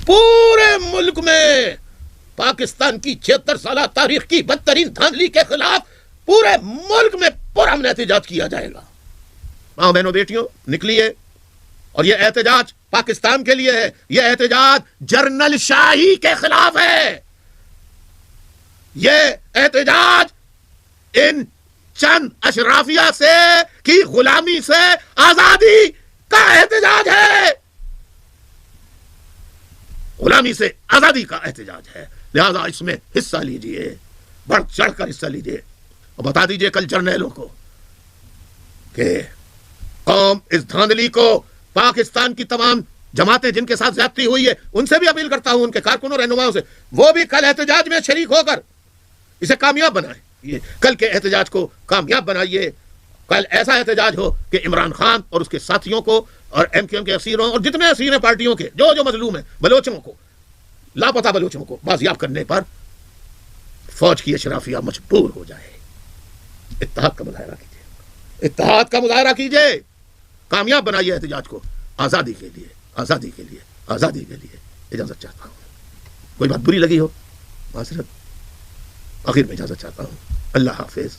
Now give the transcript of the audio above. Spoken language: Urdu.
پورے ملک میں پاکستان کی 76 سالہ تاریخ کی بدترین دھاندلی کے خلاف پورے ملک میں پرامن احتجاج کیا جائے گا. ماں بہنوں بیٹیوں نکلیے، اور یہ احتجاج پاکستان کے لیے ہے، یہ احتجاج جرنل شاہی کے خلاف ہے، یہ احتجاج ان چند اشرافیہ سے کی غلامی سے آزادی کا احتجاج ہے، غلامی سے آزادی کا احتجاج ہے. لہذا اس میں حصہ لیجئے، بڑھ چڑھ کر حصہ لیجئے، اور بتا دیجئے کل جرنیلوں کو کہ قوم اس دھاندلی کو، پاکستان کی تمام جماعتیں جن کے ساتھ زیادتی ہوئی ہے ان سے بھی اپیل کرتا ہوں، ان کے کارکنوں رہنماؤں سے، وہ بھی کل احتجاج میں شریک ہو کر اسے کامیاب بنائیں. یہ کل کے احتجاج کو کامیاب بنائیے. کل ایسا احتجاج ہو کہ عمران خان اور اس کے ساتھیوں کو اور ایم کیو ایم کے اسیروں اور جتنے اسیر ہیں پارٹیوں کے، جو مظلوم ہیں، بلوچوں کو، لاپتہ بلوچوں کو بازیاب کرنے پر فوج کی اشرافیہ مجبور ہو جائے. اتحاد کا مظاہرہ کیجیے، اتحاد کا مظاہرہ کیجیے، کامیاب بنائیے احتجاج کو. آزادی کے لیے، آزادی کے لیے، آزادی کے لیے اجازت چاہتا ہوں. کوئی بات بری لگی ہو معذرت، آخر میں اجازت چاہتا ہوں. اللہ حافظ.